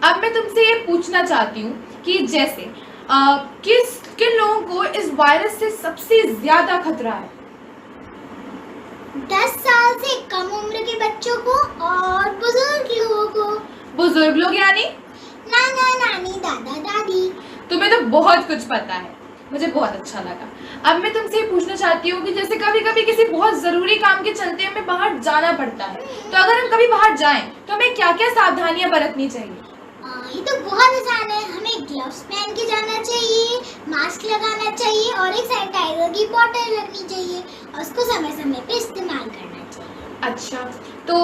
अब मैं तुमसे ये पूछना चाहती हूँ कि जैसे किन लोगों को इस वायरस से सबसे ज्यादा खतरा है? 10 साल से कम उम्र के बच्चों को और बुजुर्ग लोगों को। बुजुर्ग लोग यानी नाना नानी दादा दादी। तुम्हें तो बहुत कुछ पता है, मुझे बहुत अच्छा लगा। अब मैं तुमसे ये पूछना चाहती हूँ कि जैसे कभी कभी किसी बहुत जरूरी काम के चलते हमें बाहर जाना पड़ता है, तो अगर हम कभी बाहर जाएं तो हमें क्या क्या सावधानियां बरतनी चाहिए? ये तो बहुत आसान है। हमें ग्लव्स पहन के जाना चाहिए, मास्क लगाना चाहिए और एक सैनिटाइजर की बोतल रखनी चाहिए और उसको समय समय पे इस्तेमाल करना चाहिए। अच्छा, तो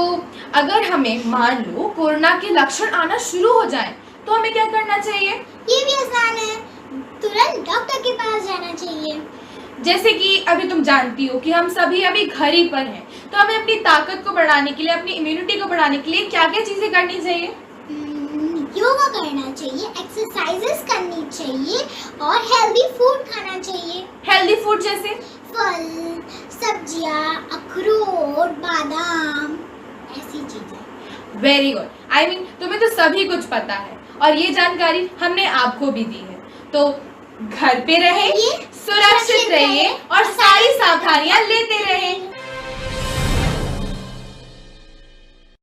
अगर हमें मान लो कोरोना के लक्षण आना शुरू हो जाएं, तो हमें क्या करना चाहिए? ये भी आसान है, तुरंत डॉक्टर के पास जाना चाहिए। जैसे कि अभी तुम जानती हो कि हम सभी अभी घर ही पर हैं, तो हमें अपनी ताकत को बढ़ाने के लिए, अपनी इम्यूनिटी को बढ़ाने के लिए क्या क्या चीजें करनी चाहिए? योगा करना चाहिए, एक्सरसाइजेस करनी चाहिए और हेल्दी फूड खाना चाहिए। हेल्दी फूड जैसे फल, सब्जियां, अखरोट, बादाम, ऐसी चीजें। Very good. आई मीन तुम्हें तो सभी कुछ पता है और ये जानकारी हमने आपको भी दी है। तो घर पे रहिए, सुरक्षित रहिए और सारी सावधानियां लेते रहें।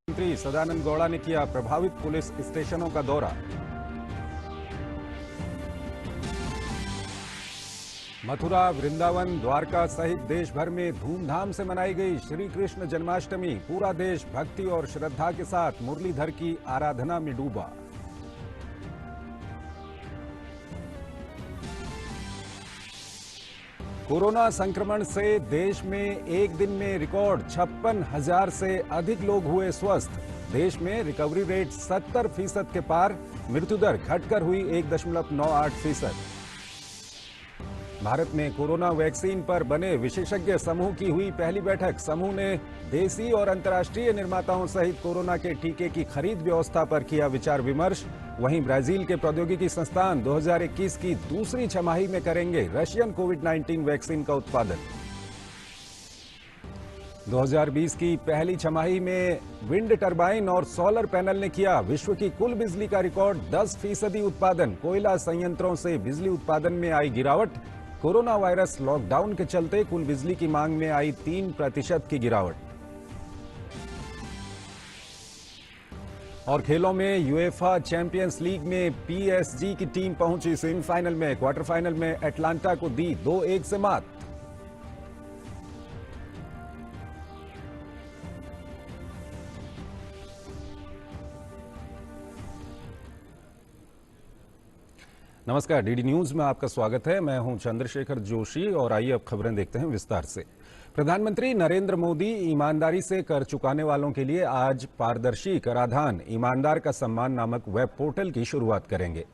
मंत्री सदानंद गौड़ा ने किया प्रभावित पुलिस स्टेशनों का दौरा। मथुरा, वृंदावन, द्वारका सहित देश भर में धूमधाम से मनाई गई श्री कृष्ण जन्माष्टमी। पूरा देश भक्ति और श्रद्धा के साथ मुरलीधर की आराधना में डूबा। कोरोना संक्रमण से देश में एक दिन में रिकॉर्ड 56,000 से अधिक लोग हुए स्वस्थ। देश में रिकवरी रेट 70% के पार। मृत्यु दर घटकर हुई 1.98%। भारत में कोरोना वैक्सीन पर बने विशेषज्ञ समूह की हुई पहली बैठक। समूह ने देसी और अंतर्राष्ट्रीय निर्माताओं सहित कोरोना के टीके की खरीद व्यवस्था पर किया विचार विमर्श। वहीं ब्राजील के प्रौद्योगिकी संस्थान 2021 की दूसरी छमाही में करेंगे रशियन कोविड-19 वैक्सीन का उत्पादन। 2020 की पहली छमाही में विंड टरबाइन और सोलर पैनल ने किया विश्व की कुल बिजली का रिकॉर्ड 10% उत्पादन। कोयला संयंत्रों से बिजली उत्पादन में आई गिरावट। कोरोना वायरस लॉकडाउन के चलते कुल बिजली की मांग में आई 3% की गिरावट। और खेलों में यूएफा चैंपियंस लीग में पीएसजी की टीम पहुंची सेमीफाइनल में। क्वार्टर फाइनल में एटलांटा को दी 2-1 से मात। नमस्कार, डीडी न्यूज में आपका स्वागत है। मैं हूं चंद्रशेखर जोशी और आइए अब खबरें देखते हैं विस्तार से। प्रधानमंत्री नरेंद्र मोदी ईमानदारी से कर चुकाने वालों के लिए आज पारदर्शी कराधान ईमानदार का सम्मान नामक वेब पोर्टल की शुरुआत करेंगे।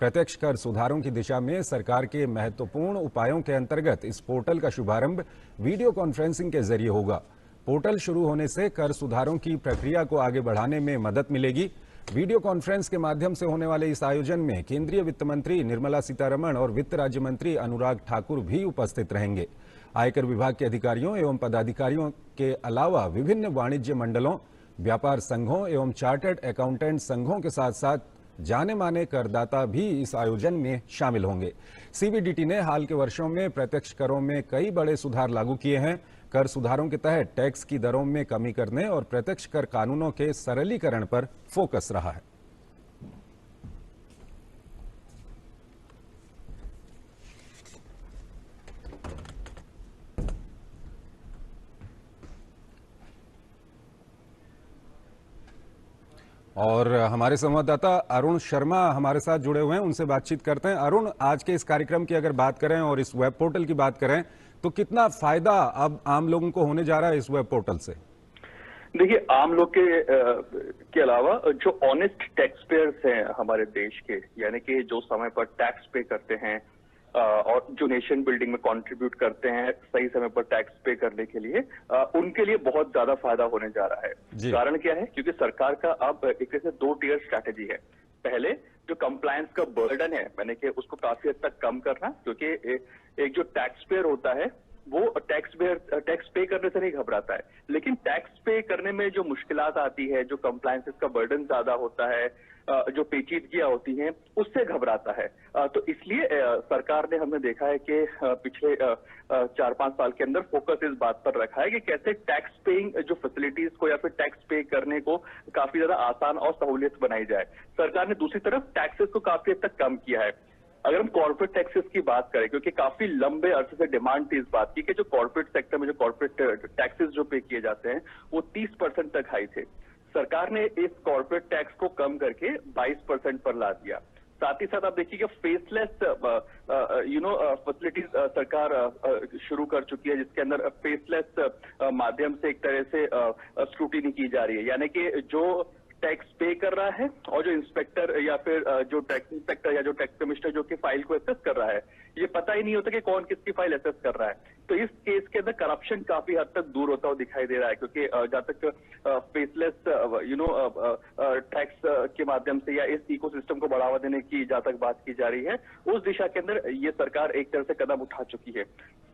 प्रत्यक्ष कर सुधारों की दिशा में सरकार के महत्वपूर्ण उपायों के अंतर्गत इस पोर्टल का शुभारंभ वीडियो कॉन्फ्रेंसिंग के जरिए होगा। पोर्टल शुरू होने से कर सुधारों की प्रक्रिया को आगे बढ़ाने में मदद मिलेगी। वीडियो कॉन्फ्रेंस के माध्यम से होने वाले इस आयोजन में केंद्रीय वित्त मंत्री निर्मला सीतारमण और वित्त राज्य मंत्री अनुराग ठाकुर भी उपस्थित रहेंगे। आयकर विभाग के अधिकारियों एवं पदाधिकारियों के अलावा विभिन्न वाणिज्य मंडलों, व्यापार संघों एवं चार्टर्ड अकाउंटेंट संघों के साथ साथ जाने माने करदाता भी इस आयोजन में शामिल होंगे। सीबीडीटी ने हाल के वर्षों में प्रत्यक्ष करों में कई बड़े सुधार लागू किए हैं। कर सुधारों के तहत टैक्स की दरों में कमी करने और प्रत्यक्ष कर कानूनों के सरलीकरण पर फोकस रहा है। और हमारे संवाददाता अरुण शर्मा हमारे साथ जुड़े हुए हैं, उनसे बातचीत करते हैं। अरुण, आज के इस कार्यक्रम की अगर बात करें और इस वेब पोर्टल की बात करें तो कितना फायदा अब आम लोगों को होने जा रहा है इस वेब पोर्टल से? देखिए, आम लोग के अलावा जो ऑनेस्ट टैक्स पेयर्स हैं हमारे देश के, यानी कि जो समय पर टैक्स पे करते हैं और जो नेशन बिल्डिंग में कंट्रीब्यूट करते हैं सही समय पर टैक्स पे करने के लिए, उनके लिए बहुत ज्यादा फायदा होने जा रहा है। कारण क्या है? क्योंकि सरकार का अब एक तरह से 2 टियर स्ट्रैटेजी है। पहले जो कंप्लायंस का बर्डन है, मैंने कि उसको काफी हद तक कम करना, क्योंकि एक जो टैक्स पेयर होता है वो टैक्स पे करने से नहीं घबराता है, लेकिन टैक्स पे करने में जो मुश्किलात आती है, जो कंप्लायंसेस का बर्डन ज्यादा होता है, जो पेचीदगियां होती हैं उससे घबराता है। तो इसलिए सरकार ने, हमने देखा है कि पिछले 4-5 साल के अंदर फोकस इस बात पर रखा है कि कैसे टैक्स पेइंग जो फैसिलिटीज को या फिर टैक्स पे करने को काफी ज्यादा आसान और सहूलियत बनाई जाए। सरकार ने दूसरी तरफ टैक्सेस को काफी हद तक कम किया है। अगर हम कॉर्पोरेट टैक्सेस की बात करें, क्योंकि काफी लंबे अरसे से डिमांड थी इस बात की कि जो कॉर्पोरेट सेक्टर में जो कॉर्पोरेट टैक्सेस जो पे किए जाते हैं वो 30% तक हाई थे। सरकार ने इस कॉर्पोरेट टैक्स को कम करके 22% पर ला दिया। साथ ही साथ आप देखिए कि फेसलेस फैसिलिटीज सरकार शुरू कर चुकी है, जिसके अंदर फेसलेस माध्यम से एक तरह से स्क्रूटिनी की जा रही है। यानी कि जो टैक्स पे कर रहा है और जो इंस्पेक्टर या फिर जो टैक्स इंस्पेक्टर या जो टैक्स कमिश्नर जो कि फाइल को एक्सेस कर रहा है, ये पता ही नहीं होता कि कौन किसकी फाइल एक्सेस कर रहा है। तो इस केस के अंदर करप्शन काफी हद तक दूर होता हुआ दिखाई दे रहा है, क्योंकि जहां तक फेसलेस टैक्स के माध्यम से या इस इकोसिस्टम को बढ़ावा देने की जहां तक बात की जा रही है, उस दिशा के अंदर ये सरकार एक तरह से कदम उठा चुकी है।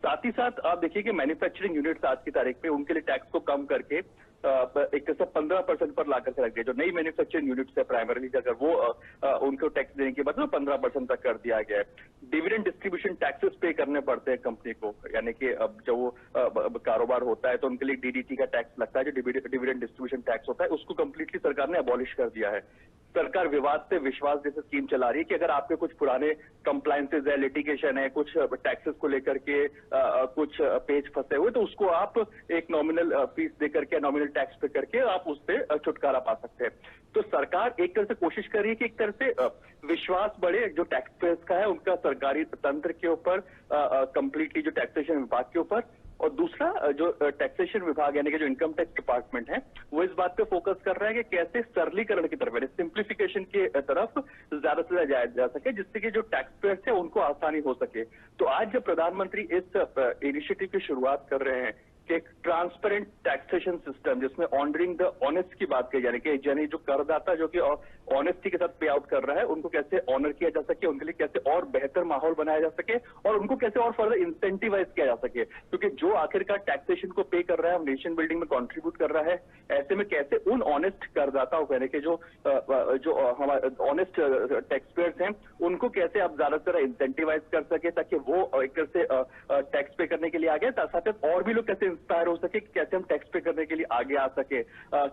साथ ही साथ आप देखिए कि मैन्युफैक्चरिंग यूनिट्स आज की तारीख में उनके लिए टैक्स को कम करके एक तरह से 15% पर ला करके रख दिया। जो नई मैन्युफैक्चरिंग यूनिट्स है प्राइमरीली, अगर वो उनको टैक्स देने के बदले 15% तक कर दिया गया है। डिविडेंड डिस्ट्रीब्यूशन टैक्सेस पे करने पड़ते हैं कंपनी को, यानी कि अब जब वो कारोबार होता है तो उनके लिए डीडीटी का टैक्स लगता है, जो डिविडेंड डिस्ट्रीब्यूशन टैक्स होता है, उसको कंप्लीटली सरकार ने अबॉलिश कर दिया है। सरकार विवाद से विश्वास जैसे स्कीम चला रही है कि अगर आपके कुछ पुराने कंप्लायंसेज है, लिटिगेशन है, कुछ टैक्सेस को लेकर के कुछ पेज फंसे हुए, तो उसको आप एक नॉमिनल फीस दे करके, नॉमिनल टैक्स पे करके आप उससे छुटकारा पा सकते हैं। तो सरकार एक तरह से कोशिश कर रही है कि एक तरह से विश्वास बढ़े जो टैक्स पेयर्स का है उनका सरकारी तंत्र के ऊपर, कंप्लीटली जो टैक्सेशन विभाग के ऊपर, और दूसरा जो टैक्सेशन विभाग यानी कि जो इनकम टैक्स डिपार्टमेंट है वो इस बात पे फोकस कर रहा है कि कैसे सरलीकरण की तरफ, यानी सिंप्लीफिकेशन की तरफ ज्यादा से ज्यादा जाया जा सके, जिससे कि जो टैक्स पेयर्स है उनको आसानी हो सके। तो आज जब प्रधानमंत्री इस इनिशिएटिव की शुरुआत कर रहे हैं कि एक ट्रांसपेरेंट टैक्सेशन सिस्टम जिसमें ऑनरिंग द ऑनेस्ट की बात की, यानी कि जो करदाता जो कि ऑनेस्टी के साथ पे आउट कर रहा है उनको कैसे ऑनर किया जा सके, उनके लिए कैसे और बेहतर माहौल बनाया जा सके और उनको कैसे और फर्दर इंसेंटिवाइज किया जा सके, क्योंकि जो आखिरकार टैक्सेशन को पे कर रहा है, नेशन बिल्डिंग में कंट्रीब्यूट कर रहा है, ऐसे में कैसे उन ऑनेस्ट करदाताओं को, यानी कि जो हमारे ऑनेस्ट टैक्स पेयर्स हैं उनको कैसे आप ज्यादा से ज्यादा इंसेंटिवाइज कर सके ताकि वो एक तरह से टैक्स पे करने के लिए आगे, साथ और भी लोग कैसे इंस्पायर हो सके कि कैसे हम टैक्स पे करने के लिए आगे आ सके।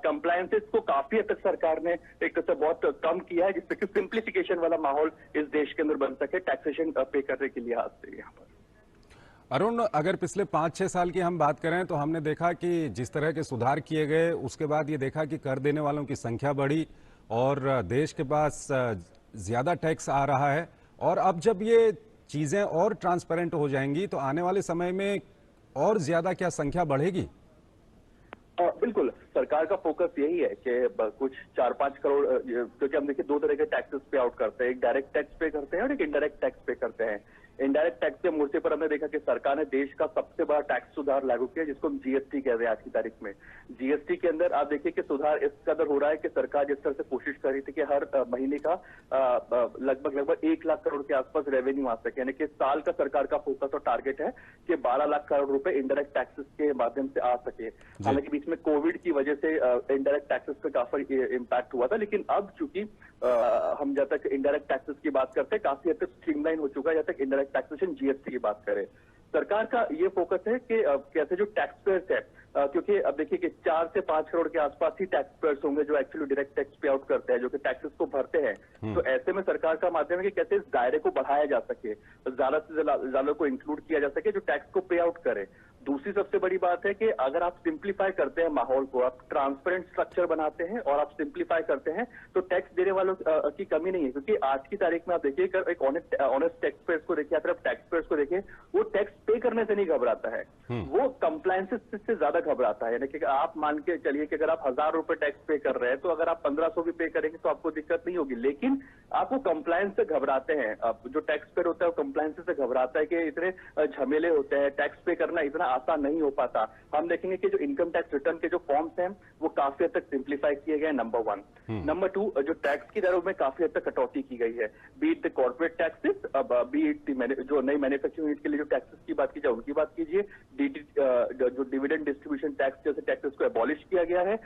कंप्लायंसेस को काफी हद तक सरकार ने एक तरह से बहुत कम किया है, जिससे कि सिंप्लीफिकेशन वाला माहौल इस देश के अंदर बन सके टैक्सेशन पे करने के लिए हाथ से। यहाँ पर अरुण, अगर पिछले 5-6 साल की हम बात करें तो हमने देखा कि जिस तरह के सुधार किए गए, उसके बाद ये देखा कि कर देने वालों की संख्या बढ़ी और देश के पास ज्यादा टैक्स आ रहा है। और अब जब ये चीजें और ट्रांसपेरेंट हो जाएंगी तो आने वाले समय में और ज्यादा क्या संख्या बढ़ेगी? बिल्कुल, सरकार का फोकस यही है कि कुछ 4-5 करोड़, क्योंकि हम देखिए 2 तरह के टैक्सेस पे आउट करते हैं, एक डायरेक्ट टैक्स पे करते हैं और एक इनडायरेक्ट टैक्स पे करते हैं। इनडायरेक्ट टैक्स के मोर्चे पर हमने देखा कि सरकार ने देश का सबसे बड़ा टैक्स सुधार लागू किया, जिसको हम जीएसटी कहते हैं आज की तारीख में। जीएसटी के अंदर आप देखिए कि सुधार इस कदर हो रहा है कि सरकार जिस तरह से कोशिश कर रही थी कि हर महीने का लगभग 1 लाख करोड़ के आसपास रेवेन्यू आ सके, यानी कि साल का सरकार का फोकस और टारगेट है कि 12 लाख करोड़ रुपए इनडायरेक्ट टैक्सेस के माध्यम से आ सके। हालांकि बीच में कोविड की वजह से इनडायरेक्ट टैक्सेस पे काफी इम्पैक्ट हुआ था, लेकिन अब चूंकि हम जब तक इनडायरेक्ट टैक्सेस की बात करते हैं काफी हद तक स्ट्रीमलाइन हो चुका है, जब तक इनडायरेक्ट टैक्सेशन जीएसटी की बात करें। सरकार का ये फोकस है कि कैसे जो टैक्स पेयर्स है, क्योंकि अब देखिए कि 4 से 5 करोड़ के आसपास ही टैक्स पेयर्स होंगे जो एक्चुअली डायरेक्ट टैक्स पे आउट करते हैं, जो कि टैक्सेस को भरते हैं। तो ऐसे में सरकार का माध्यम है कि कैसे इस दायरे को बढ़ाया जा सके, ज्यादा से ज्यादा को इंक्लूड किया जा सके जो टैक्स को पे आउट करे। दूसरी सबसे बड़ी बात है कि अगर आप सिंप्लीफाई करते हैं माहौल को, आप ट्रांसपेरेंट स्ट्रक्चर बनाते हैं और आप सिंप्लीफाई करते हैं, तो टैक्स देने वालों की कमी नहीं है। क्योंकि आज की तारीख में आप देखिए, एक ऑनेस्ट टैक्स पेयर्स को देखिए, आप टैक्स पेयर्स को देखिए, वो टैक्स पे करने से नहीं घबराता है, वो कंप्लायंसेस से ज्यादा घबराता है। यानी कि आप मान के चलिए कि अगर आप 1000 रुपए टैक्स पे कर रहे हैं, तो अगर आप 1500 भी पे करेंगे तो आपको दिक्कत नहीं होगी, लेकिन आपको कंप्लायंस से घबराते हैं। अब जो टैक्स पेयर होता है वो कंप्लायंस से घबराता है कि इतने झमेले होते हैं, टैक्स पे करना इतना आसान नहीं हो पाता। हम देखेंगे कि जो इनकम टैक्स रिटर्न के जो फॉर्म्स हैं वो काफी हद तक सिंप्लीफाई किए गए, नंबर 1। नंबर 2, जो टैक्स की दरों में काफी हद तक कटौती की गई है, B it the corporate taxes, अब बी इट जो नई मैन्युफैक्चरिंग यूनिट के लिए जो टैक्सेस की बात की जाए उनकी बात कीजिए, जो डिविडेंड डिस्ट्रीब्यूशन टैक्स जैसे टैक्सेस को एबॉलिश किया गया है,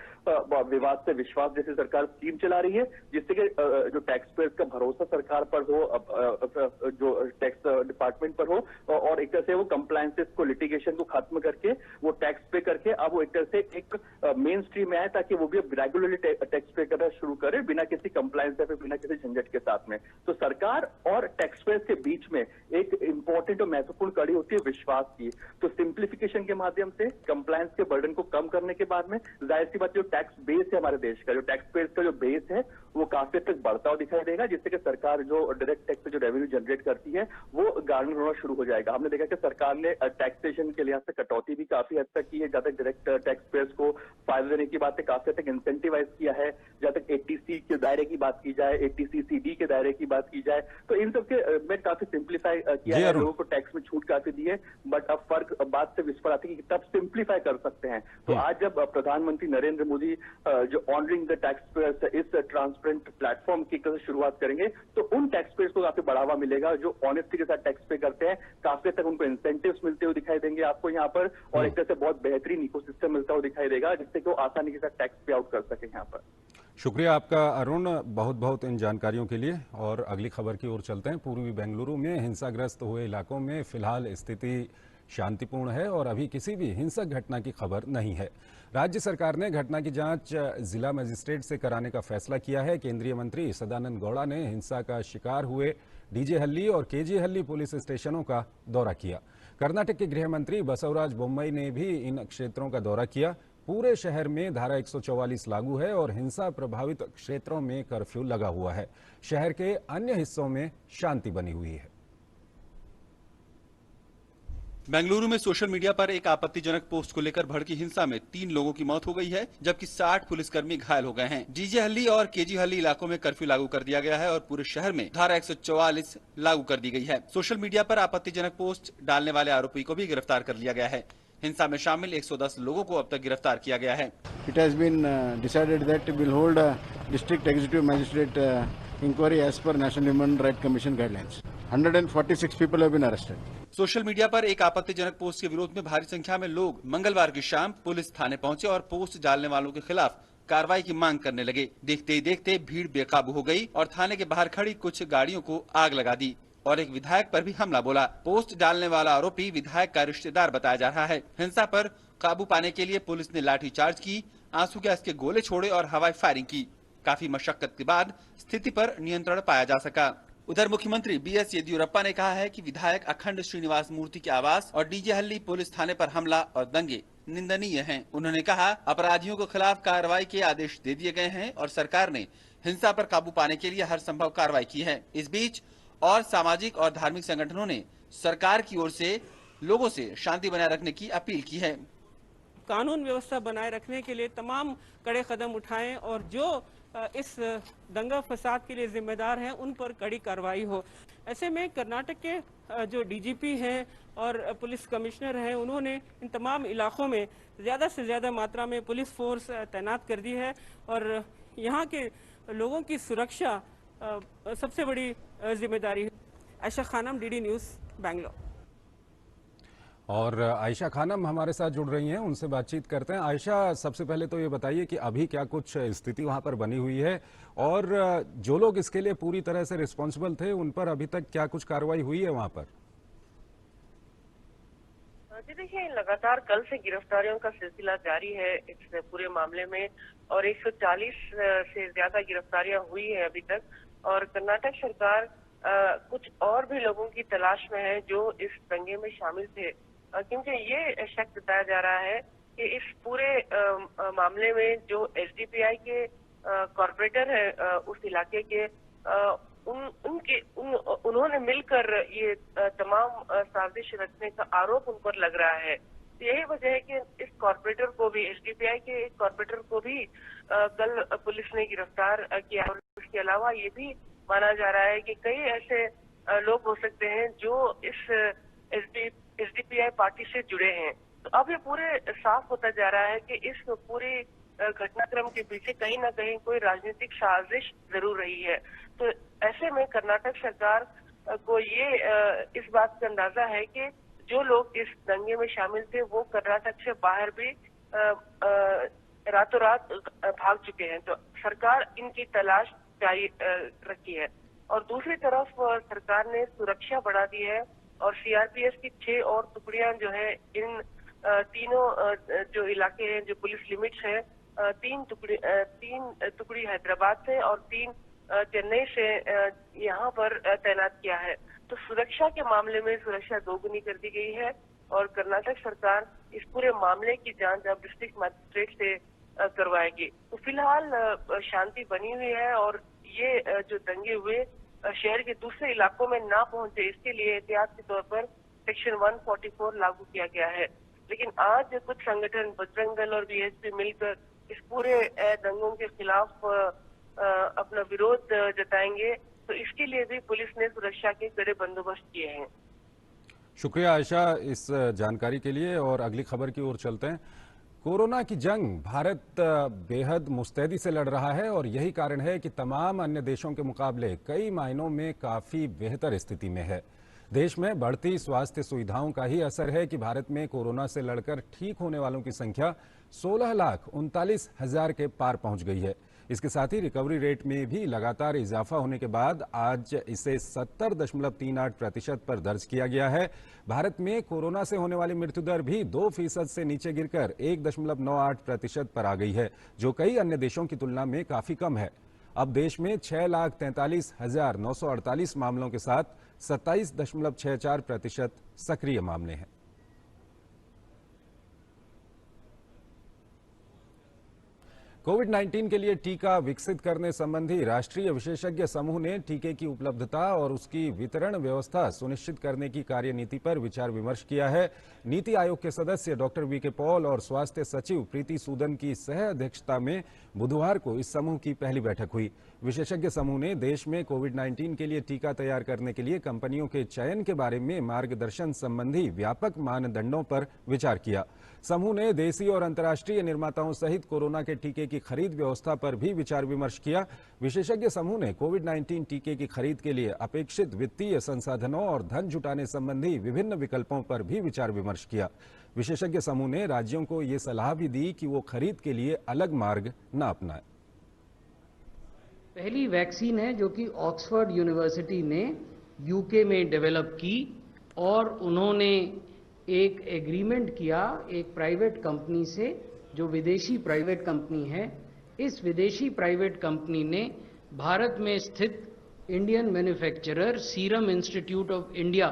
विवाद से विश्वास जैसे सरकार स्कीम चला रही है, जिससे कि जो टैक्स पेयर्स का भरोसा सरकार पर हो, जो टैक्स डिपार्टमेंट पर हो, और एक तरह से वो कंप्लायंसेस को, लिटिगेशन को खत्म करके वो टैक्स पे करके अब वो एक तरह से एक मेन स्ट्रीम में आए, ताकि वो भी अब रेगुलरली टैक्स पे करना शुरू करे बिना किसी कंप्लायंस या फिर बिना किसी झंझट के साथ में। तो सरकार और टैक्स पेयर्स के बीच में एक इंपॉर्टेंट और महत्वपूर्ण कड़ी होती है विश्वास की। तो सिंप्लीफिकेशन के माध्यम से कंप्लायंस के बर्डन को कम करने के बाद में जाहिर सी बात, जो टैक्स बेस है हमारे देश का, जो टैक्स पेयर्स का जो बेस है वो काफी हद तक बढ़ता हुआ दिखाई देगा, जिससे कि सरकार जो डायरेक्ट टैक्स से जो रेवेन्यू जनरेट करती है वो गार्नर होना शुरू हो जाएगा। हमने देखा कि सरकार ने टैक्सेशन के लिहाज से कटौती भी काफी हद तक की है, जहां तक डायरेक्ट टैक्स पेयर्स को फायदा देने की बात है काफी हद तक इंसेंटिवाइज किया है, जहां तक एटीसी के दायरे की बात की जाए, एटीसी सीडी के दायरे की बात की जाए, तो इन सब के में काफी सिंप्लीफाई किया है, लोगों को टैक्स में छूट काफी दी है। बट अब फर्क बात से विस्फोट आती है कि तब सिंप्लीफाई कर सकते हैं। तो आज जब प्रधानमंत्री नरेंद्र मोदी जो ऑनरिंग द टैक्स पेयर्स इस ट्रांसपेरेंट प्लेटफॉर्म की शुरुआत करेंगे, तो उन टैक्स पेयर्स को काफी बढ़ावा मिलेगा जो ऑनेस्टी के साथ टैक्स पे करते हैं। काफी तक उनको इंसेंटिव्स मिलते हुए दिखाई देंगे आपको यहाँ पर, और एक तरह से बहुत बेहतरीन इकोसिस्टम मिलता हुआ दिखाई देगा, जिससे कि वो आसानी के साथ टैक्स पे आउट कर सके यहाँ पर। शुक्रिया आपका अरुण, बहुत बहुत इन जानकारियों के लिए। और अगली खबर की ओर चलते हैं। पूर्वी बेंगलुरु में हिंसाग्रस्त हुए इलाकों में फिलहाल स्थिति शांतिपूर्ण है और अभी किसी भी हिंसक घटना की खबर नहीं है। राज्य सरकार ने घटना की जांच जिला मजिस्ट्रेट से कराने का फैसला किया है। केंद्रीय मंत्री सदानंद गौड़ा ने हिंसा का शिकार हुए डीजे हल्ली और केजी हल्ली पुलिस स्टेशनों का दौरा किया। कर्नाटक के गृह मंत्री बसवराज बोम्मई ने भी इन क्षेत्रों का दौरा किया। पूरे शहर में धारा 144 लागू है और हिंसा प्रभावित क्षेत्रों में कर्फ्यू लगा हुआ है। शहर के अन्य हिस्सों में शांति बनी हुई है। बेंगलुरु में सोशल मीडिया पर एक आपत्तिजनक पोस्ट को लेकर भड़की हिंसा में 3 लोगों की मौत हो गई है, जबकि 60 पुलिसकर्मी घायल हो गए हैं। डीजे हल्ली और केजी हल्ली इलाकों में कर्फ्यू लागू कर दिया गया है और पूरे शहर में धारा 144 लागू कर दी गई है। सोशल मीडिया पर आपत्तिजनक पोस्ट डालने वाले आरोपी को भी गिरफ्तार कर लिया गया है। हिंसा में शामिल 110 लोगों को अब तक गिरफ्तार किया गया है। It has been decided that we'll hold a district executive magistrate inquiry as per National Human Rights Commission guidelines. 146 people have been arrested. Social media पर एक आपत्तिजनक पोस्ट के विरोध में भारी संख्या में लोग मंगलवार की शाम पुलिस थाने पहुंचे और पोस्ट डालने वालों के खिलाफ कार्रवाई की मांग करने लगे। देखते ही देखते भीड़ बेकाबू हो गई और थाने के बाहर खड़ी कुछ गाड़ियों को आग लगा दी और एक विधायक पर भी हमला बोला। पोस्ट डालने वाला आरोपी विधायक का रिश्तेदार बताया जा रहा है। हिंसा पर काबू पाने के लिए पुलिस ने लाठीचार्ज की, आंसू गैस के गोले छोड़े और हवाई फायरिंग की। काफी मशक्कत के बाद स्थिति पर नियंत्रण पाया जा सका। उधर मुख्यमंत्री बीएस येदियुरप्पा ने कहा है कि विधायक अखंड श्रीनिवास मूर्ति के आवास और डीजे हल्ली पुलिस थाने पर हमला और दंगे निंदनीय हैं। उन्होंने कहा अपराधियों के खिलाफ कार्रवाई के आदेश दे दिए गए हैं और सरकार ने हिंसा पर काबू पाने के लिए हर संभव कार्रवाई की है। इस बीच और सामाजिक और धार्मिक संगठनों ने सरकार की ओर से लोगों से शांति बनाए रखने की अपील की है। कानून व्यवस्था बनाए रखने के लिए तमाम कड़े कदम उठाएं और जो इस दंगा फसाद के लिए जिम्मेदार हैं उन पर कड़ी कार्रवाई हो। ऐसे में कर्नाटक के जो डीजीपी हैं और पुलिस कमिश्नर हैं, उन्होंने इन तमाम इलाकों में ज़्यादा से ज़्यादा मात्रा में पुलिस फोर्स तैनात कर दी है और यहाँ के लोगों की सुरक्षा सबसे बड़ी जिम्मेदारी है। Ayesha Khanam, DD news, Bangalore. और आयशा खानम हमारे साथ जुड़ रही हैं, उनसे बातचीत करते हैं। आयशा, सबसे पहले तो ये बताइए कि अभी क्या कुछ स्थिति वहां पर बनी हुई है और जो लोग इसके लिए पूरी तरह से रिस्पॉन्सिबल थे उन पर अभी तक क्या कुछ कार्रवाई हुई है वहां पर? जी देखिए, लगातार कल से गिरफ्तारियों का सिलसिला जारी है इस पूरे मामले में और 140 से ज्यादा गिरफ्तारियां हुई है अभी तक। और कर्नाटक सरकार कुछ और भी लोगों की तलाश में है जो इस दंगे में शामिल थे, क्योंकि ये शक जताया जा रहा है कि इस पूरे मामले में जो एसडीपीआई के कॉर्पोरेटर है उस इलाके के उन्होंने मिलकर ये तमाम साजिश रचने का आरोप उन पर लग रहा है। यही वजह है कि इस कॉर्पोरेटर को भी, एसडीपीआई के कॉर्पोरेटर को भी कल पुलिस ने गिरफ्तार किया। और इसके अलावा ये भी माना जा रहा है कि कई ऐसे लोग हो सकते हैं जो इस एसडीपीआई पार्टी से जुड़े हैं। तो अब ये पूरे साफ होता जा रहा है कि इस पूरी घटनाक्रम के पीछे कहीं ना कहीं कोई राजनीतिक साजिश जरूर रही है। तो ऐसे में कर्नाटक सरकार को ये इस बात का अंदाजा है कि जो लोग इस दंगे में शामिल थे वो कर्नाटक से बाहर भी रातों रात भाग चुके हैं। तो सरकार इनकी तलाश जारी रखी है। और दूसरी तरफ सरकार ने सुरक्षा बढ़ा दी है और सीआरपीएफ की 6 और टुकड़ियां जो है इन तीनों जो इलाके हैं जो पुलिस लिमिट्स है, 3 टुकड़ी हैदराबाद से और 3 चेन्नई से यहाँ पर तैनात किया है। तो सुरक्षा के मामले में सुरक्षा दोगुनी कर दी गई है और कर्नाटक सरकार इस पूरे मामले की जांच अब डिस्ट्रिक्ट मजिस्ट्रेट से करवाएगी। तो फिलहाल शांति बनी हुई है और ये जो दंगे हुए शहर के दूसरे इलाकों में ना पहुंचे, इसके लिए एहतियात के तौर पर सेक्शन 144 लागू किया गया है। लेकिन आज कुछ संगठन बजरंग दल और बीएसपी मिलकर इस पूरे दंगों के खिलाफ अपना विरोध जताएंगे। तो इसके लिए भी पुलिस ने सुरक्षा के कड़े बंदोबस्त किए हैं। शुक्रिया आयशा इस जानकारी के लिए। और अगली खबर की ओर चलते हैं। कोरोना की जंग भारत बेहद मुस्तैदी से लड़ रहा है और यही कारण है कि तमाम अन्य देशों के मुकाबले कई मायनों में काफी बेहतर स्थिति में है। देश में बढ़ती स्वास्थ्य सुविधाओं का ही असर है कि भारत में कोरोना से लड़कर ठीक होने वालों की संख्या 16,39,000 के पार पहुंच गई है। इसके साथ ही रिकवरी रेट में भी लगातार इजाफा होने के बाद आज इसे 70.38% पर दर्ज किया गया है। भारत में कोरोना से होने वाली मृत्यु दर भी 2% से नीचे गिरकर 1.98% पर आ गई है, जो कई अन्य देशों की तुलना में काफी कम है। अब देश में 6,43,948 मामलों के साथ 27.64% सक्रिय मामले हैं। कोविड-19 के लिए टीका विकसित करने संबंधी राष्ट्रीय विशेषज्ञ समूह ने टीके की उपलब्धता और उसकी वितरण व्यवस्था सुनिश्चित करने की कार्यनीति पर विचार विमर्श किया है। नीति आयोग के सदस्य डॉक्टर वीके पॉल और स्वास्थ्य सचिव प्रीति सूदन की सह अध्यक्षता में बुधवार को इस समूह की पहली बैठक हुई। विशेषज्ञ समूह ने देश में कोविड-19 के लिए टीका तैयार करने के लिए कंपनियों के चयन के बारे में मार्गदर्शन संबंधी व्यापक मानदंडों पर विचार किया। समूह ने देसी और अंतर्राष्ट्रीय निर्माताओं सहित कोरोना के टीके की खरीद व्यवस्था पर भी विचार विमर्श किया। विशेषज्ञ समूह ने कोविड-19 टीके की खरीद के लिए अपेक्षित वित्तीय संसाधनों और धन जुटाने संबंधी विभिन्न विकल्पों पर भी विचार विमर्श किया। विशेषज्ञ समूह ने राज्यों को ये सलाह भी दी कि वो खरीद के लिए अलग मार्ग न अपनाएं। पहली वैक्सीन है जो कि ऑक्सफोर्ड यूनिवर्सिटी ने यूके में डेवलप की और उन्होंने एक एग्रीमेंट किया एक प्राइवेट कंपनी से जो विदेशी प्राइवेट कंपनी है। इस विदेशी प्राइवेट कंपनी ने भारत में स्थित Indian manufacturer serum institute of India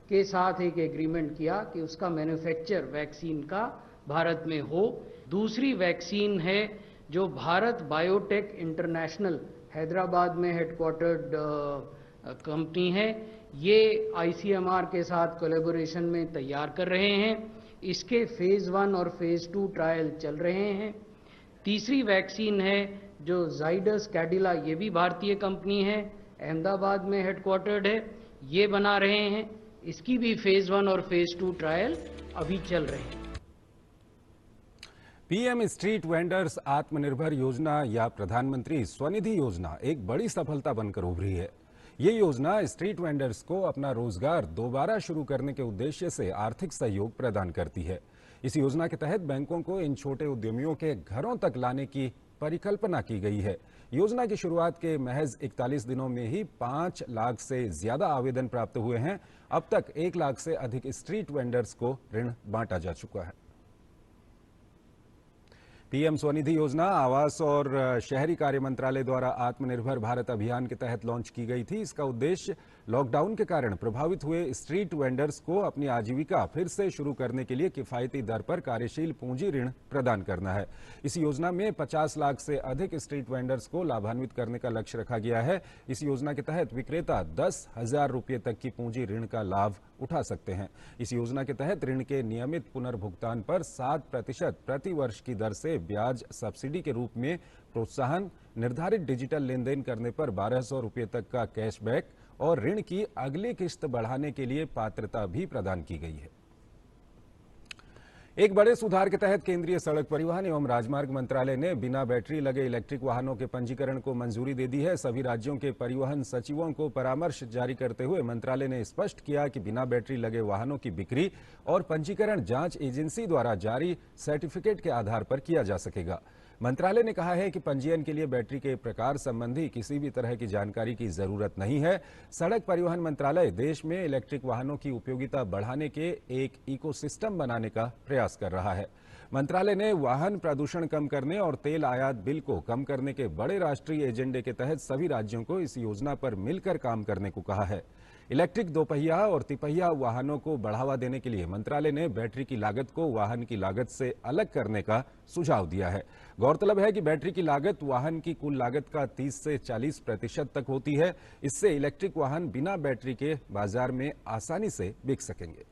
के साथ एक एग्रीमेंट किया कि उसका मैन्युफैक्चर वैक्सीन का भारत में हो। दूसरी वैक्सीन है जो भारत बायोटेक इंटरनेशनल हैदराबाद में हेडक्वार्टर्ड कंपनी है। ये आईसीएमआर के साथ कोलैबोरेशन में तैयार कर रहे हैं। इसके फेज 1 और फेज 2 ट्रायल चल रहे हैं। तीसरी वैक्सीन है जो जाइडस कैडिला, ये भी भारतीय कंपनी है, अहमदाबाद में हेडक्वार्टर्ड है, ये बना रहे हैं। इसकी भी फेज 1 और फेज 2 ट्रायल अभी चल रहे हैं। पीएम स्ट्रीट वेंडर्स आत्मनिर्भर योजना या प्रधानमंत्री स्वनिधि योजना एक बड़ी सफलता बनकर उभरी है। ये योजना स्ट्रीट वेंडर्स को अपना रोजगार दोबारा शुरू करने के उद्देश्य से आर्थिक सहयोग प्रदान करती है। इस योजना के तहत बैंकों को इन छोटे उद्यमियों के घरों तक लाने की परिकल्पना की गई है। योजना की शुरुआत के महज 41 दिनों में ही 5 लाख से ज्यादा आवेदन प्राप्त हुए हैं। अब तक 1 लाख से अधिक स्ट्रीट वेंडर्स को ऋण बांटा जा चुका है। पीएम स्वनिधि योजना आवास और शहरी कार्य मंत्रालय द्वारा आत्मनिर्भर भारत अभियान के तहत लॉन्च की गई थी। इसका उद्देश्य लॉकडाउन के कारण प्रभावित हुए स्ट्रीट वेंडर्स को अपनी आजीविका फिर से शुरू करने के लिए किफायती दर पर कार्यशील पूंजी ऋण प्रदान करना है। इस योजना में 50 लाख से अधिक स्ट्रीट वेंडर्स को लाभान्वित करने का लक्ष्य रखा गया है। इस योजना के तहत विक्रेता 10,000 रुपये तक की पूंजी ऋण का लाभ उठा सकते हैं। इस योजना के तहत ऋण के नियमित पुनर्भुगतान पर 7% प्रति वर्ष की दर से ब्याज सब्सिडी के रूप में प्रोत्साहन, निर्धारित डिजिटल लेन देन करने पर 1,200 रुपये तक का कैशबैक और ऋण की अगली किस्त बढ़ाने के लिए पात्रता भी प्रदान की गई है। एक बड़े सुधार के तहत केंद्रीय सड़क परिवहन एवं राजमार्ग मंत्रालय ने बिना बैटरी लगे इलेक्ट्रिक वाहनों के पंजीकरण को मंजूरी दे दी है। सभी राज्यों के परिवहन सचिवों को परामर्श जारी करते हुए मंत्रालय ने स्पष्ट किया कि बिना बैटरी लगे वाहनों की बिक्री और पंजीकरण जांच एजेंसी द्वारा जारी सर्टिफिकेट के आधार पर किया जा सकेगा। मंत्रालय ने कहा है कि पंजीयन के लिए बैटरी के प्रकार संबंधी किसी भी तरह की जानकारी की जरूरत नहीं है। सड़क परिवहन मंत्रालय देश में इलेक्ट्रिक वाहनों की उपयोगिता बढ़ाने के एक इकोसिस्टम बनाने का प्रयास कर रहा है। मंत्रालय ने वाहन प्रदूषण कम करने और तेल आयात बिल को कम करने के बड़े राष्ट्रीय एजेंडे के तहत सभी राज्यों को इस योजना पर मिलकर काम करने को कहा है। इलेक्ट्रिक दोपहिया और तिपहिया वाहनों को बढ़ावा देने के लिए मंत्रालय ने बैटरी की लागत को वाहन की लागत से अलग करने का सुझाव दिया है। गौरतलब है कि बैटरी की लागत वाहन की कुल लागत का 30 से 40% तक होती है। इससे इलेक्ट्रिक वाहन बिना बैटरी के बाजार में आसानी से बिक सकेंगे।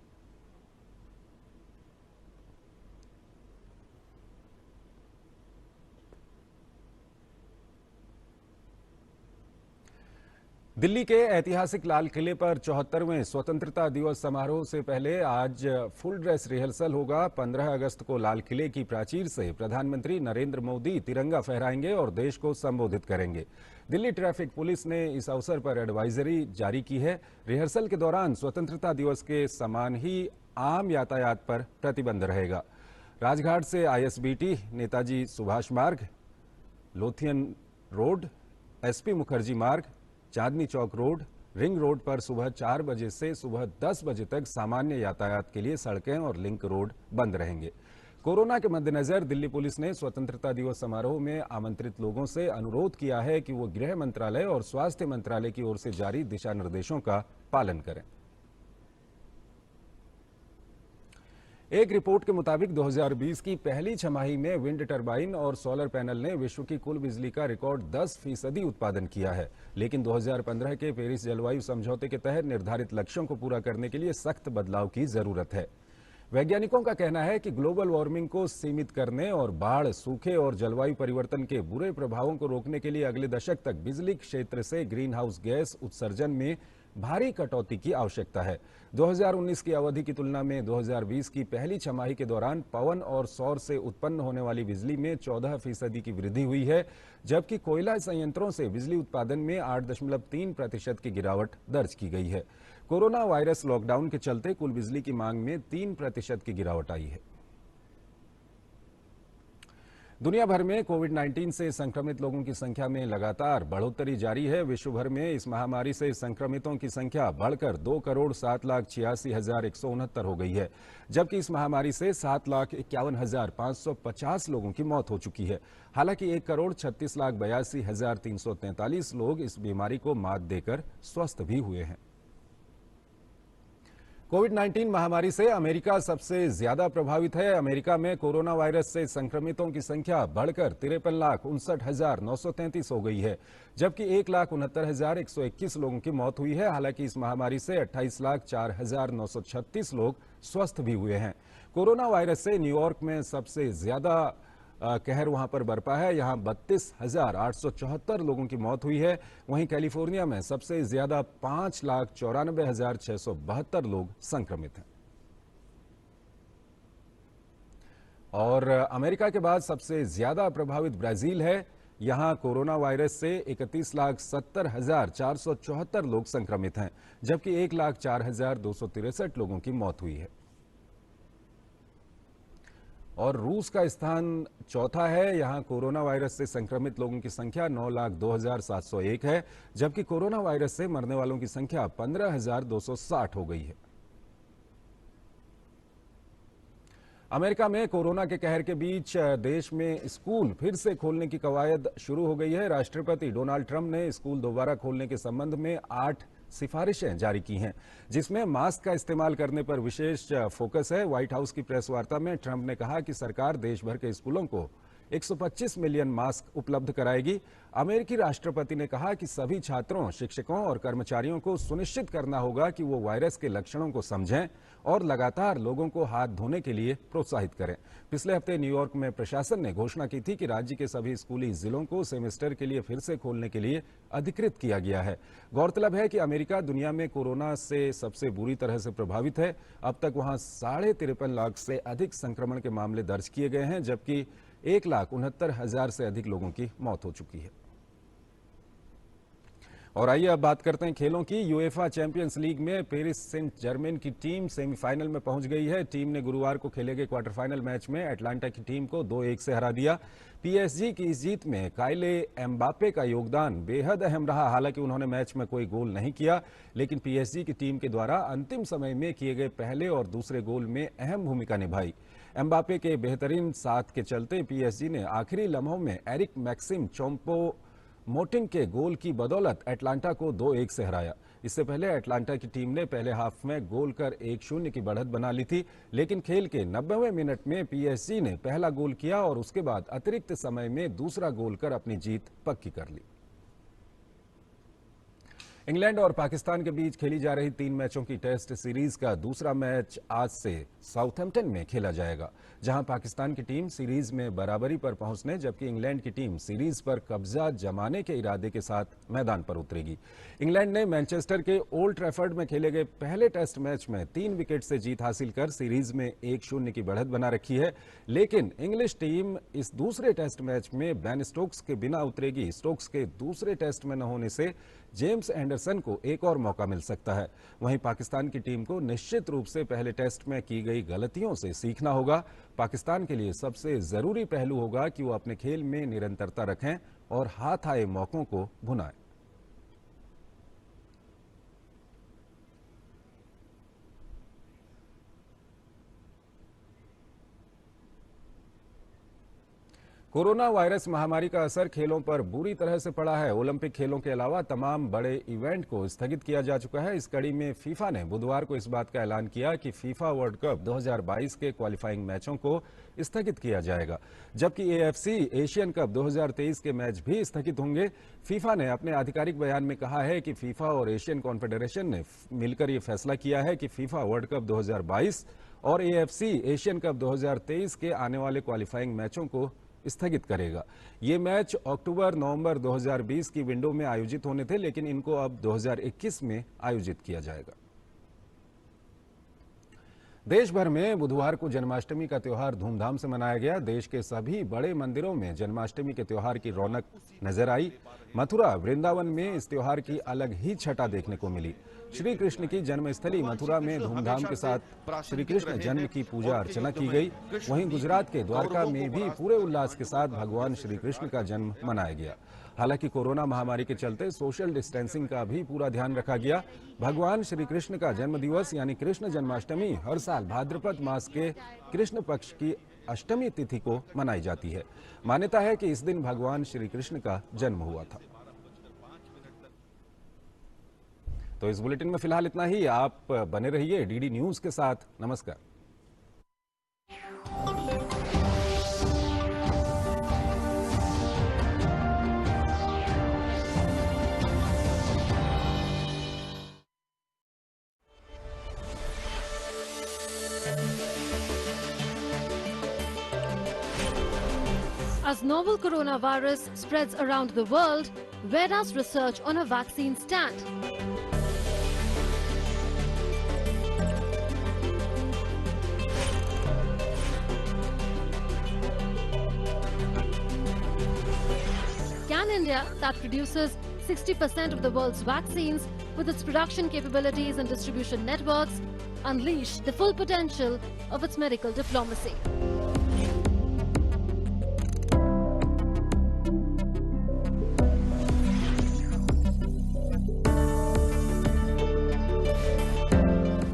दिल्ली के ऐतिहासिक लाल किले पर 74वें स्वतंत्रता दिवस समारोह से पहले आज फुल ड्रेस रिहर्सल होगा। 15 अगस्त को लाल किले की प्राचीर से प्रधानमंत्री नरेंद्र मोदी तिरंगा फहराएंगे और देश को संबोधित करेंगे। दिल्ली ट्रैफिक पुलिस ने इस अवसर पर एडवाइजरी जारी की है। रिहर्सल के दौरान स्वतंत्रता दिवस के समान ही आम यातायात पर प्रतिबंध रहेगा। राजघाट से आईएसबीटी, नेताजी सुभाष मार्ग, लोथियन रोड, एसपी मुखर्जी मार्ग, Chandni Chowk road, ring road पर सुबह 4 बजे से सुबह 10 बजे तक सामान्य यातायात के लिए सड़कें और लिंक रोड बंद रहेंगे। कोरोना के मद्देनजर दिल्ली पुलिस ने स्वतंत्रता दिवस समारोह में आमंत्रित लोगों से अनुरोध किया है कि वो गृह मंत्रालय और स्वास्थ्य मंत्रालय की ओर से जारी दिशा निर्देशों का पालन करें। एक रिपोर्ट के मुताबिक 2020 की पहली छमाही में विंड टरबाइन और सोलर पैनल ने विश्व की कुल बिजली का रिकॉर्ड 10% उत्पादन किया है। लेकिन 2015 के पेरिस जलवायु समझौते के तहत निर्धारित लक्ष्यों को पूरा करने के लिए सख्त बदलाव की जरूरत है। वैज्ञानिकों का कहना है कि ग्लोबल वार्मिंग को सीमित करने और बाढ़, सूखे और जलवायु परिवर्तन के बुरे प्रभावों को रोकने के लिए अगले दशक तक बिजली क्षेत्र से ग्रीन हाउस गैस उत्सर्जन में भारी कटौती की आवश्यकता है। 2019 की अवधि की तुलना में 2020 की पहली छमाही के दौरान पवन और सौर से उत्पन्न होने वाली बिजली में 14% की वृद्धि हुई है, जबकि कोयला संयंत्रों से बिजली उत्पादन में 8.3% की गिरावट दर्ज की गई है। कोरोना वायरस लॉकडाउन के चलते कुल बिजली की मांग में 3% की गिरावट आई है। दुनिया भर में कोविड-19 से संक्रमित लोगों की संख्या में लगातार बढ़ोतरी जारी है। विश्व भर में इस महामारी से संक्रमितों की संख्या बढ़कर 2,07,86,169 हो गई है, जबकि इस महामारी से 7,51,550 लोगों की मौत हो चुकी है। हालांकि 1,36,82,343 लोग इस बीमारी को मात देकर स्वस्थ भी हुए हैं। कोविड-19 महामारी से अमेरिका सबसे ज्यादा प्रभावित है। अमेरिका में कोरोना वायरस से संक्रमितों की संख्या बढ़कर 53,59,933 हो गई है, जबकि 1,69,121 लोगों की मौत हुई है। हालांकि इस महामारी से 28,04,936 लोग स्वस्थ भी हुए हैं। कोरोना वायरस से न्यूयॉर्क में सबसे ज्यादा कहर वहां पर बरपा है। यहां 32,874 लोगों की मौत हुई है। वहीं कैलिफोर्निया में सबसे ज्यादा 5,94,672 लोग संक्रमित हैं। और अमेरिका के बाद सबसे ज्यादा प्रभावित ब्राजील है। यहां कोरोना वायरस से 31,70,474 लोग संक्रमित हैं, जबकि 1,04,263 लोगों की मौत हुई है। और रूस का स्थान चौथा है। यहां कोरोना वायरस से संक्रमित लोगों की संख्या 9,02,701 है, जबकि कोरोना वायरस से मरने वालों की संख्या 15,260 हो गई है। अमेरिका में कोरोना के कहर के बीच देश में स्कूल फिर से खोलने की कवायद शुरू हो गई है। राष्ट्रपति डोनाल्ड ट्रंप ने स्कूल दोबारा खोलने के संबंध में 8 सिफारिशें जारी की हैं, जिसमें मास्क का इस्तेमाल करने पर विशेष फोकस है। व्हाइट हाउस की प्रेस वार्ता में ट्रंप ने कहा कि सरकार देश भर के स्कूलों को 125 मिलियन मास्क उपलब्ध कराएगी। अमेरिकी राष्ट्रपति ने कहा कि सभी छात्रों, शिक्षकों और कर्मचारियों को सुनिश्चित करना होगा कि वो वायरस के लक्षणों को समझें और लगातार लोगों को हाथ धोने के लिए प्रोत्साहित करें। पिछले हफ्ते न्यूयॉर्क में प्रशासन ने घोषणा की थी कि राज्य के सभी स्कूली जिलों को सेमेस्टर के लिए फिर से खोलने के लिए अधिकृत किया गया है। गौरतलब है कि अमेरिका दुनिया में कोरोना से सबसे बुरी तरह से प्रभावित है। अब तक वहां 53.5 लाख से अधिक संक्रमण के मामले दर्ज किए गए हैं, जबकि 1,69,000 से अधिक लोगों की मौत हो चुकी है। और आइए अब बात करते हैं खेलों की। यूएफा चैंपियंस लीग में पेरिस सेंट जर्मेन की टीम सेमीफाइनल में पहुंच गई है। टीम ने गुरुवार को खेले गए क्वार्टर फाइनल मैच में अटलांटा की टीम को 2-1 से हरा दिया। पीएसजी की इस जीत में काइले एम्बापे का योगदान बेहद अहम रहा। हालांकि उन्होंने मैच में कोई गोल नहीं किया, लेकिन पीएसजी की टीम के द्वारा अंतिम समय में किए गए पहले और दूसरे गोल में अहम भूमिका निभाई। एम्बापे के बेहतरीन साथ के चलते पीएसजी ने आखिरी लम्हों में एरिक मैक्सिम चोम्पो मोटिंग के गोल की बदौलत अटलांटा को 2-1 से हराया। इससे पहले अटलांटा की टीम ने पहले हाफ में गोल कर 1-0 की बढ़त बना ली थी, लेकिन खेल के 90वें मिनट में पीएसजी ने पहला गोल किया और उसके बाद अतिरिक्त समय में दूसरा गोल कर अपनी जीत पक्की कर ली। इंग्लैंड और पाकिस्तान के बीच खेली जा रही 3 मैचों की टेस्ट सीरीज का दूसरा मैच आज से साउथहैम्पटन में खेला जाएगा, जहां पाकिस्तान की टीम सीरीज में बराबरी पर पहुंचने जबकि इंग्लैंड की टीम सीरीज पर कब्जा जमाने के इरादे के साथ मैदान पर उतरेगी। इंग्लैंड ने मैनचेस्टर के ओल्ड ट्रैफर्ड में खेले गए पहले टेस्ट मैच में 3 विकेट से जीत हासिल कर सीरीज में 1-0 की बढ़त बना रखी है, लेकिन इंग्लिश टीम इस दूसरे टेस्ट मैच में बेन स्टोक्स के बिना उतरेगी। स्टोक्स के दूसरे टेस्ट में न होने से जेम्स एंडरसन को एक और मौका मिल सकता है। वहीं पाकिस्तान की टीम को निश्चित रूप से पहले टेस्ट में की गई गलतियों से सीखना होगा। पाकिस्तान के लिए सबसे जरूरी पहलू होगा कि वो अपने खेल में निरंतरता रखें और हाथ आए मौकों को भुनाएं। कोरोना वायरस महामारी का असर खेलों पर बुरी तरह से पड़ा है। ओलंपिक खेलों के अलावा तमाम बड़े इवेंट को स्थगित किया जा चुका है। इस कड़ी में फीफा ने बुधवार को इस बात का ऐलान किया कि फीफा वर्ल्ड कप 2022 के क्वालिफाइंग मैचों को स्थगित किया जाएगा, जबकि एएफसी एशियन कप 2023 के मैच भी स्थगित होंगे। फीफा ने अपने आधिकारिक बयान में कहा है कि फीफा और एशियन कॉन्फेडरेशन ने मिलकर ये फैसला किया है कि फीफा वर्ल्ड कप 2022 और एएफसी एशियन कप 2023 के आने वाले क्वालिफाइंग मैचों को स्थगित करेगा। ये मैच अक्टूबर-नवंबर 2020 की विंडो में आयोजित होने थे, लेकिन इनको अब 2021 में आयोजित किया जाएगा। देश भर में बुधवार को जन्माष्टमी का त्योहार धूमधाम से मनाया गया। देश के सभी बड़े मंदिरों में जन्माष्टमी के त्योहार की रौनक नजर आई। मथुरा वृंदावन में इस त्योहार की अलग ही छटा देखने को मिली। श्री कृष्ण की जन्मस्थली मथुरा में धूमधाम के साथ श्री कृष्ण जन्म की पूजा अर्चना की गई। वहीं गुजरात के द्वारका में भी पूरे उल्लास के साथ भगवान श्री कृष्ण का जन्म मनाया गया। हालांकि कोरोना महामारी के चलते सोशल डिस्टेंसिंग का भी पूरा ध्यान रखा गया। भगवान श्री कृष्ण का जन्म दिवस यानी कृष्ण जन्माष्टमी हर साल भाद्रपद मास के कृष्ण पक्ष की अष्टमी तिथि को मनाई जाती है। मान्यता है कि इस दिन भगवान श्री कृष्ण का जन्म हुआ था। तो इस बुलेटिन में फिलहाल इतना ही। आप बने रहिए डीडी न्यूज के साथ। नमस्कार। As novel coronavirus spreads around the world, where does research on a vaccine stand? Can India, that produces 60% of the world's vaccines, with its production capabilities and distribution networks, unleash the full potential of its medical diplomacy?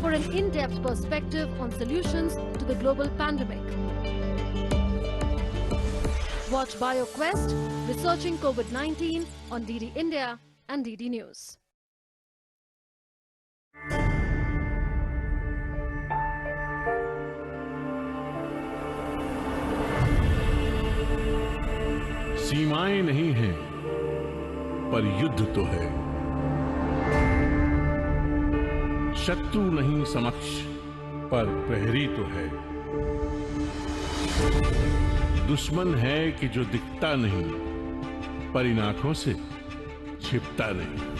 For an in-depth perspective on solutions to the global pandemic, watch BioQuest, Researching COVID-19 on DD India and DD News. सीमाएं नहीं हैं, पर युद्ध तो है। शत्रु नहीं समक्ष, पर प्रहरी तो है। दुश्मन है कि जो दिखता नहीं, पर इन आंखों से छिपता नहीं।